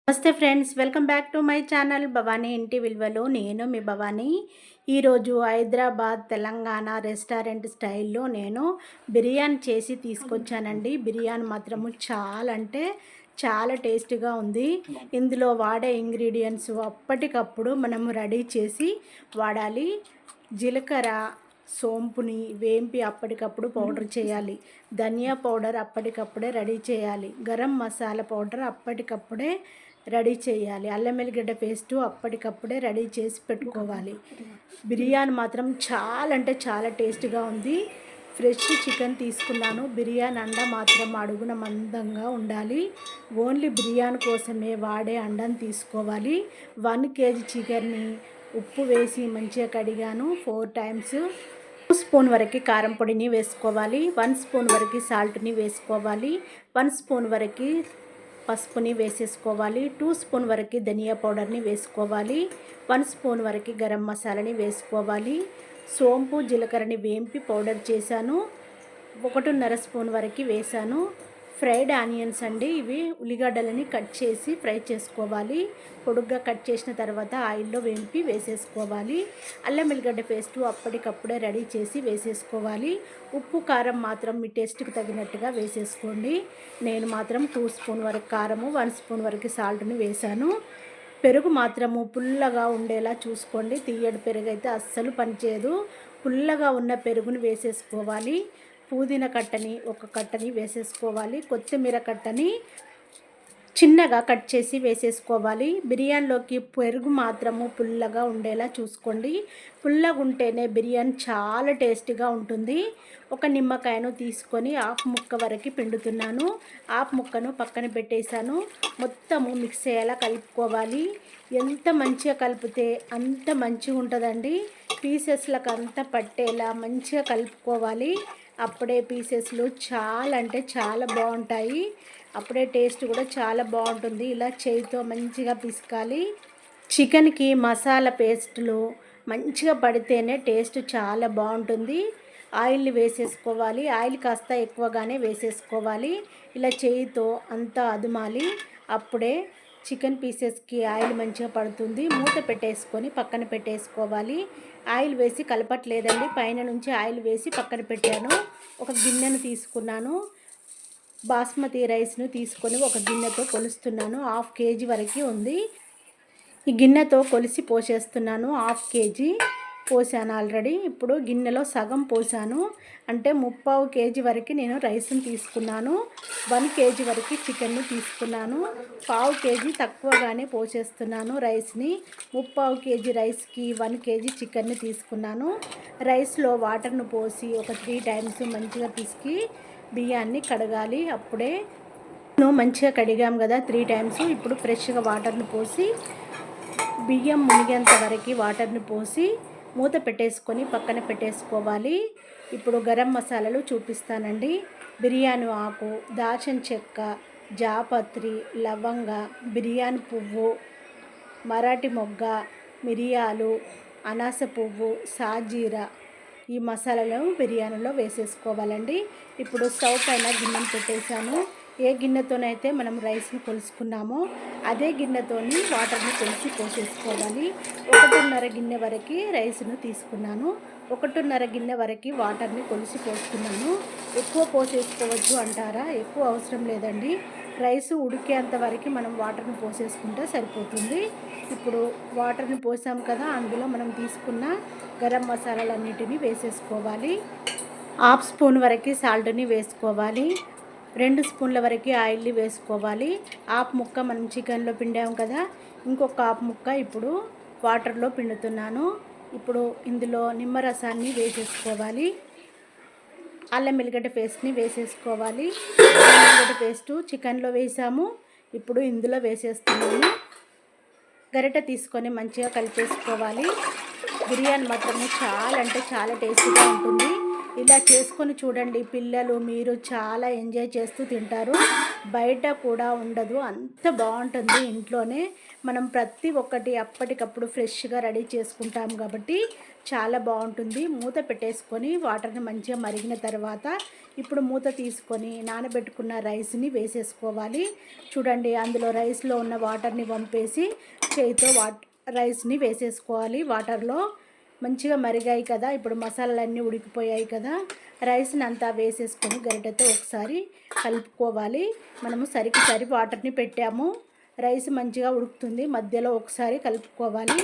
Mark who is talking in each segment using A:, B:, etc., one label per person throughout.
A: నమస్తే friends, welcome back to my channel Bhavani ఇంటి విలువలు. నేను మీ భవానీ. ఈరోజు హైదరాబాద్ తెలంగాణ రెస్టారెంట్ స్టైల్లో నేను బిర్యానీ చేసి తీసుకొచ్చానండి. బిర్యానీ మాత్రము చాలా అంటే చాలా టేస్టీగా ఉంది. ఇందులో వాడే ఇంగ్రీడియంట్స్ అప్పటికప్పుడు మనము రెడీ చేసి వాడాలి. జీలకర్ర, సోంపుని వేంపి అప్పటికప్పుడు పౌడర్ చేయాలి. ధనియా పౌడర్ అప్పటికప్పుడే రెడీ చేయాలి. గరం మసాలా పౌడర్ అప్పటికప్పుడే రెడీ చేయాలి. అల్లం వెల్లిగడ్డ పేస్టు అప్పటికప్పుడే రెడీ చేసి పెట్టుకోవాలి. బిర్యానీ మాత్రం చాలా అంటే చాలా టేస్ట్గా ఉంది. ఫ్రెష్ చికెన్ తీసుకున్నాను. బిర్యానీ అండ మాత్రం అడుగున మందంగా ఉండాలి. ఓన్లీ బిర్యానీ కోసమే వాడే అండను తీసుకోవాలి. 1 kg చికెన్ని ఉప్పు వేసి మంచిగా కడిగాను 4 times. 2 స్పూన్ వరకు కారం పొడిని వేసుకోవాలి. 1 స్పూన్ వరకు సాల్ట్ని వేసుకోవాలి. 1 స్పూన్ వరకు పసుపుని వేసేసుకోవాలి. 2 స్పూన్ వరకు ధనియా పౌడర్ని వేసుకోవాలి. 1 స్పూన్ వరకు గరం మసాలాని వేసుకోవాలి. సోంపు జీలకర్రని వేంపి పౌడర్ చేశాను. 1.5 స్పూన్ వరకు వేసాను. ఫ్రైడ్ ఆనియన్స్ అండి, ఇవి ఉల్లిగడ్డలని కట్ చేసి ఫ్రై చేసుకోవాలి. పొడుగ్గా కట్ చేసిన తర్వాత ఆయిల్లో వేంపి వేసేసుకోవాలి. అల్లం వెల్లిగడ్డ పేస్టు అప్పటికప్పుడే రెడీ చేసి వేసేసుకోవాలి. ఉప్పు కారం మాత్రం మీ టేస్ట్కి తగినట్టుగా వేసేసుకోండి. నేను మాత్రం 2 స్పూన్ వరకు కారము, 1 స్పూన్ వరకు సాల్ట్ని వేసాను. పెరుగు మాత్రము పుల్లగా ఉండేలా చూసుకోండి. తీయటి పెరుగు అయితే అస్సలు పనిచేయదు. పుల్లగా ఉన్న పెరుగుని వేసేసుకోవాలి. పుదీనా కట్టని ఒక కట్టని వేసేసుకోవాలి. కొత్తిమీర కట్టని చిన్నగా కట్ చేసి వేసేసుకోవాలి. బిర్యానీలోకి పెరుగు మాత్రము పుల్లగా ఉండేలా చూసుకోండి. పుల్లగా ఉంటేనే బిర్యానీ చాలా టేస్టీగా ఉంటుంది. ఒక నిమ్మకాయను తీసుకొని హాఫ్ ముక్క వరకు పిండుతున్నాను. హాఫ్ ముక్కను పక్కన పెట్టేశాను. మొత్తము మిక్స్ అయ్యేలా కలుపుకోవాలి. ఎంత మంచిగా కలిపితే అంత మంచిగా ఉంటుందండి. పీసెస్లకు అంతా పట్టేలా మంచిగా కలుపుకోవాలి. అప్పుడే పీసెస్లు చాలా అంటే చాలా బాగుంటాయి. అప్పుడే టేస్ట్ కూడా చాలా బాగుంటుంది. ఇలా చేయితో మంచిగా పిసకాలి. చికెన్కి మసాలా పేస్టులు మంచిగా పడితేనే టేస్ట్ చాలా బాగుంటుంది. ఆయిల్ని వేసేసుకోవాలి. ఆయిల్ కాస్త ఎక్కువగానే వేసేసుకోవాలి. ఇలా చేయితో అంతా అదుమాలి. అప్పుడే చికెన్ పీసెస్కి ఆయిల్ మంచిగా పడుతుంది. మూత పెట్టేసుకొని పక్కన పెట్టేసుకోవాలి. ఆయిల్ వేసి కలపట్లేదండి, పైన నుంచి ఆయిల్ వేసి పక్కన పెట్టాను. ఒక గిన్నెను తీసుకున్నాను. బాస్మతి రైస్ను తీసుకొని ఒక గిన్నెతో కొలుస్తున్నాను. 1/2 kg వరకు ఉంది. ఈ గిన్నెతో కొలిసి పోసేస్తున్నాను. 1/2 kg పోసాను ఆల్రెడీ. ఇప్పుడు గిన్నెలో సగం పోసాను, అంటే 3/4 kg వరకు నేను రైస్ని తీసుకున్నాను. 1 kg వరకు చికెన్ని తీసుకున్నాను. 1/4 kg తక్కువగానే పోసేస్తున్నాను రైస్ని. 3/4 kg రైస్కి 1 kg చికెన్ని తీసుకున్నాను. రైస్లో వాటర్ను పోసి ఒక 3 times మంచిగా పిసికి బియ్యాన్ని కడగాలి. అప్పుడే మంచిగా కడిగాం కదా 3 times. ఇప్పుడు ఫ్రెష్గా వాటర్ని పోసి బియ్యం మునిగేంత వరకు వాటర్ని పోసి మూత పెట్టేసుకొని పక్కన పెట్టేసుకోవాలి. ఇప్పుడు గరం మసాలాలు చూపిస్తానండి. బిర్యానీ ఆకు, దాల్చిన చెక్క, జాపత్రి, లవంగ, బిర్యానీ పువ్వు, మరాఠీ మొగ్గ, మిరియాలు, అనాస పువ్వు, సాజీరా, ఈ మసాలాలను బిర్యానీలో వేసేసుకోవాలండి. ఇప్పుడు స్టవ్ పైన గిన్నెను పెట్టేశాను. ఏ గిన్నెతోనైతే మనం రైస్ని కొలుసుకున్నామో అదే గిన్నెతోని వాటర్ని కొలిసి పోసేసుకోవాలి. 1.5 గిన్నె వరకు రైస్ను తీసుకున్నాను. 1.5 గిన్నె వరకు వాటర్ని కొలిసి పోస్తున్నాను. ఎక్కువ పోసేసుకోవచ్చు అంటారా? ఎక్కువ అవసరం లేదండి. రైస్ ఉడికేంత వరకు మనం వాటర్ని పోసేసుకుంటే సరిపోతుంది. ఇప్పుడు వాటర్ని పోసాం కదా, అందులో మనం తీసుకున్న గరం మసాలాలన్నిటినీ వేసేసుకోవాలి. 1/2 స్పూన్ వరకు సాల్ట్ని వేసుకోవాలి. 2 స్పూన్ల వరకు ఆయిల్ని వేసుకోవాలి. 1/2 ముక్క మనం చికెన్లో పిండాము కదా, ఇంకొక 1/2 ముక్క ఇప్పుడు వాటర్లో పిండుతున్నాను. ఇప్పుడు ఇందులో నిమ్మరసాన్ని వేసేసుకోవాలి. అల్లం వెల్లిగడ్డ పేస్ట్ని వేసేసుకోవాలి. అల్లం వెల్లిగడ్డ పేస్టు చికెన్లో వేసాము, ఇప్పుడు ఇందులో వేసేస్తున్నాను. గరిటె తీసుకొని మంచిగా కలిపేసుకోవాలి. బిర్యానీ మాత్రమే చాలా అంటే చాలా టేస్టీగా ఉంటుంది. ఇలా చేసుకొని చూడండి, పిల్లలు మీరు చాలా ఎంజాయ్ చేస్తూ తింటారు. బయట కూడా ఉండదు, అంత బాగుంటుంది. ఇంట్లోనే మనం ప్రతి ఒక్కటి అప్పటికప్పుడు ఫ్రెష్గా రెడీ చేసుకుంటాం కాబట్టి చాలా బాగుంటుంది. మూత పెట్టేసుకొని వాటర్ని మంచిగా మరిగిన తర్వాత ఇప్పుడు మూత తీసుకొని నానబెట్టుకున్న రైస్ని వేసేసుకోవాలి. చూడండి, అందులో రైస్లో ఉన్న వాటర్ని వంపేసి చేయితో రైస్ని వేసేసుకోవాలి. వాటర్లో మంచిగా మరిగాయి కదా, ఇప్పుడు మసాలాలన్నీ ఉడికిపోయాయి కదా, రైస్ని అంతా వేసేసుకొని గరిటెతో ఒకసారి కలుపుకోవాలి. మనము సరి వాటర్ని పెట్టాము, రైస్ మంచిగా ఉడుకుతుంది. మధ్యలో ఒకసారి కలుపుకోవాలి.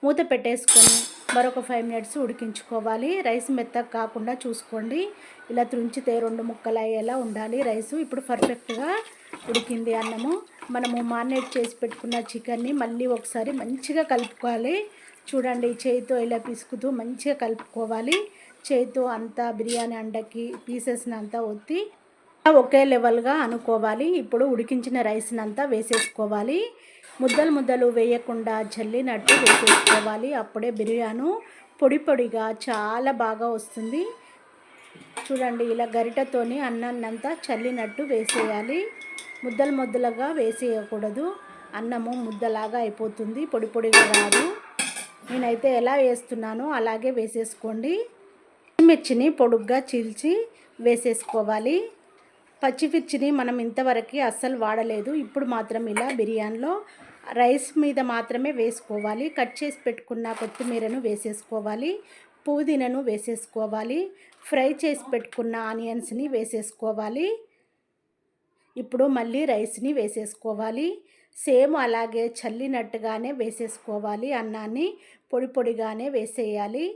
A: మూత పెట్టేసుకొని మరొక 5 మినిట్స్ ఉడికించుకోవాలి. రైస్ మెత్తగా కాకుండా చూసుకోండి. ఇలా త్రుంచితే 2 ముక్కలు అయ్యేలా ఉండాలి రైసు. ఇప్పుడు పర్ఫెక్ట్గా ఉడికింది అన్నము. మనము మారినేట్ చేసి పెట్టుకున్న చికెన్ని మళ్ళీ ఒకసారి మంచిగా కలుపుకోవాలి. చూడండి, చేయితో ఇలా పిసుకుతూ మంచిగా కలుపుకోవాలి. చేయితో అంతా బిర్యానీ అండకి పీసెస్ని అంతా ఒత్తి ఒకే లెవెల్గా అనుకోవాలి. ఇప్పుడు ఉడికించిన రైస్ని అంతా వేసేసుకోవాలి. ముద్దలు వేయకుండా జల్లినట్టు వేసేసుకోవాలి. అప్పుడే బిర్యానీ పొడి పొడిగా చాలా బాగా వస్తుంది. చూడండి, ఇలా గరిటతోని అన్నాన్నంతా చల్లినట్టు వేసేయాలి. ముద్దలుగా వేసేయకూడదు, అన్నము ముద్దలాగా అయిపోతుంది, పొడి పొడిగా రాదు. నేనైతే ఎలా వేస్తున్నానో అలాగే వేసేసుకోండి. పచ్చిమిర్చిని పొడుగ్గా చీల్చి వేసేసుకోవాలి. పచ్చిమిర్చిని మనం ఇంతవరకు అస్సలు వాడలేదు, ఇప్పుడు మాత్రం ఇలా బిర్యానీలో రైస్ మీద మాత్రమే వేసుకోవాలి. కట్ చేసి పెట్టుకున్న కొత్తిమీరను వేసేసుకోవాలి. పుదీనాను వేసేసుకోవాలి. ఫ్రై చేసి పెట్టుకున్న ఆనియన్స్ని వేసేసుకోవాలి. ఇప్పుడు మళ్ళీ రైస్ని వేసేసుకోవాలి. సేమ్ అలాగే చల్లినట్టుగానే వేసేసుకోవాలి. అన్నాన్ని పొడి పొడిగానే వేసేయాలి.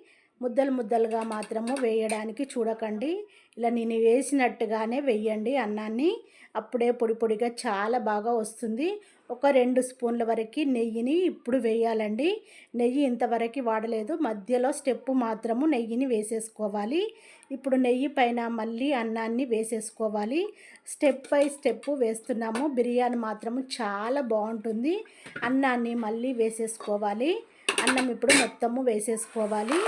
A: ముద్దలుగా మాత్రము వేయడానికి చూడకండి. ఇలా నేను వేసినట్టుగానే వేయండి అన్నాన్ని. అప్పుడే పొడి పొడిగా చాలా బాగా వస్తుంది. ఒక 2 స్పూన్ల వరకు నెయ్యిని ఇప్పుడు వేయాలండి. నెయ్యి ఇంతవరకు వాడలేదు, మధ్యలో స్టెప్పు మాత్రము నెయ్యిని వేసేసుకోవాలి. ఇప్పుడు నెయ్యి పైన మళ్ళీ అన్నాన్ని వేసేసుకోవాలి. స్టెప్ బై స్టెప్ వేస్తున్నాము. బిర్యానీ మాత్రము చాలా బాగుంటుంది. అన్నాన్ని మళ్ళీ వేసేసుకోవాలి. అన్నం ఇప్పుడు మొత్తము వేసేసుకోవాలి.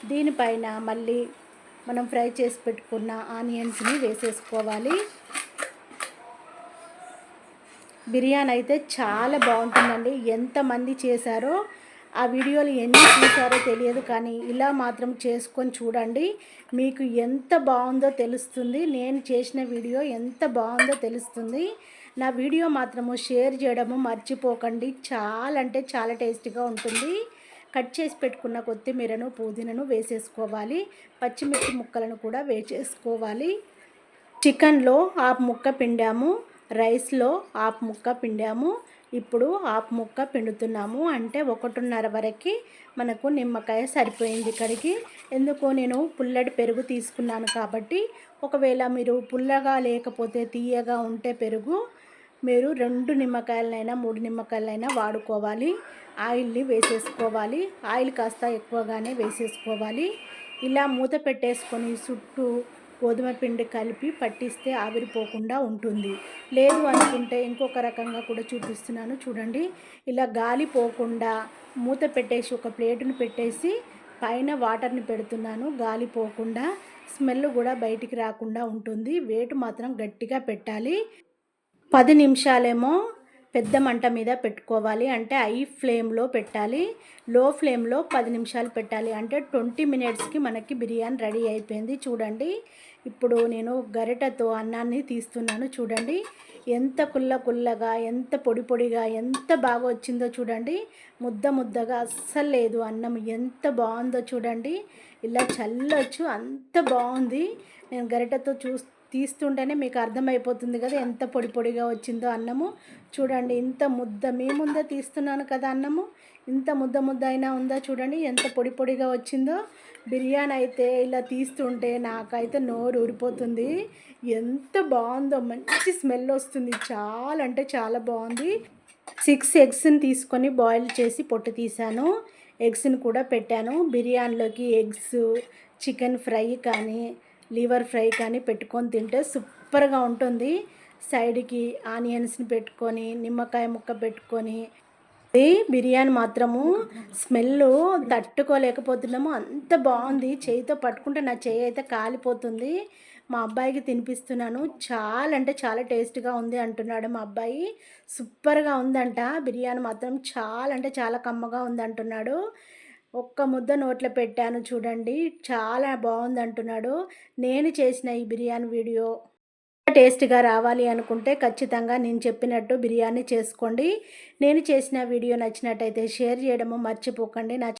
A: దీనిపైన మళ్ళీ మనం ఫ్రై చేసి పెట్టుకున్న ఆనియన్స్ని వేసేసుకోవాలి. బిర్యానీ అయితే చాలా బాగుంటుందండి. ఎంతమంది చేశారో ఆ వీడియోలు ఎన్ని చూసారో తెలియదు, కానీ ఇలా మాత్రం చేసుకొని చూడండి, మీకు ఎంత బాగుందో తెలుస్తుంది. నేను చేసిన వీడియో ఎంత బాగుందో తెలుస్తుంది. నా వీడియో మాత్రము షేర్ చేయడము మర్చిపోకండి. చాలా అంటే చాలా టేస్టీగా ఉంటుంది. కట్ చేసి పెట్టుకున్న కొత్తిమీరను పుదీనాను వేసేసుకోవాలి. పచ్చిమిర్చి ముక్కలను కూడా వేసేసుకోవాలి. చికెన్లో హాఫ్ ముక్క పిండాము, రైస్లో హాఫ్ ముక్క పిండాము. ఇప్పుడు హాఫ్ ముక్క పిండుతున్నాము, అంటే 1.5 వరకు మనకు నిమ్మకాయ సరిపోయింది ఇక్కడికి. ఎందుకు, నేను పుల్లటి పెరుగు తీసుకున్నాను కాబట్టి. ఒకవేళ మీరు పుల్లగా లేకపోతే తీయగా ఉంటే పెరుగు మీరు 2 నిమ్మకాయలైనా 3 నిమ్మకాయలైనా వాడుకోవాలి. ఆయిల్ని వేసేసుకోవాలి. ఆయిల్ కాస్త ఎక్కువగానే వేసేసుకోవాలి. ఇలా మూత పెట్టేసుకొని చుట్టూ గోధుమ పిండి కలిపి పట్టిస్తే ఆవిరిపోకుండా ఉంటుంది. లేదు అనుకుంటే ఇంకొక రకంగా కూడా చూపిస్తున్నాను చూడండి. ఇలా గాలి పోకుండా మూత పెట్టేసి ఒక ప్లేటును పెట్టేసి పైన వాటర్ని పెడుతున్నాను. గాలి పోకుండా, స్మెల్ కూడా బయటికి రాకుండా ఉంటుంది. వేటు మాత్రం గట్టిగా పెట్టాలి. 10 నిమిషాలేమో పెద్ద మంట మీద పెట్టుకోవాలి, అంటే హై ఫ్లేమ్లో పెట్టాలి. లో ఫ్లేమ్లో 10 నిమిషాలు పెట్టాలి, అంటే 20 మినిట్స్కి మనకి బిర్యానీ రెడీ అయిపోయింది. చూడండి, ఇప్పుడు నేను గరిటతో అన్నాన్ని తీస్తున్నాను. చూడండి, ఎంత కుల్లగా, ఎంత పొడి పొడిగా, ఎంత బాగా వచ్చిందో చూడండి. ముద్దగా అస్సలు లేదు అన్నం. ఎంత బాగుందో చూడండి. ఇలా చల్లొచ్చు, అంత బాగుంది. నేను గరిటతో తీస్తుంటేనే మీకు అర్థమైపోతుంది కదా ఎంత పొడి పొడిగా వచ్చిందో అన్నము. చూడండి, ఇంత ముద్ద మీ ముందే తీస్తున్నాను కదా అన్నము, ఇంత ముద్ద అయినా ఉందా చూడండి, ఎంత పొడి పొడిగా వచ్చిందో. బిర్యానీ అయితే ఇలా తీస్తుంటే నాకైతే నోరు ఊరిపోతుంది. ఎంత బాగుందో, మంచి స్మెల్ వస్తుంది. చాలా అంటే చాలా బాగుంది. 6 ఎగ్స్ని తీసుకొని బాయిల్ చేసి పొట్టు తీసాను. ఎగ్స్ని కూడా పెట్టాను. బిర్యానీలోకి ఎగ్స్, చికెన్ ఫ్రై కానీ లివర్ ఫ్రై కానీ పెట్టుకొని తింటే సూపర్గా ఉంటుంది. సైడ్కి ఆనియన్స్ని పెట్టుకొని, నిమ్మకాయ ముక్క పెట్టుకొని, బిర్యానీ మాత్రము స్మెల్ తట్టుకోలేకపోతున్నాము. అంత బాగుంది. చేయితో పట్టుకుంటే నా చేయి అయితే కాలిపోతుంది. మా అబ్బాయికి తినిపిస్తున్నాను. చాలా అంటే చాలా టేస్ట్‌గా ఉంది అంటున్నాడు మా అబ్బాయి. సూపర్‌గా ఉందంట. బిర్యానీ మాత్రం చాలా అంటే చాలా కమ్మగా ఉందంటున్నాడు. ఒక్క ముద్ద నోట్లో పెట్టాను చూడండి. చాలా బాగుందంటున్నాడు. నేను చేసిన ఈ బిర్యానీ వీడియో టేస్ట్‌గా రావాలి అనుకుంటే ఖచ్చితంగా నేను చెప్పినట్టు బిర్యానీ చేసుకోండి. నేను చేసిన వీడియో నచ్చినట్టయితే షేర్ చేయడము మర్చిపోకండి. నా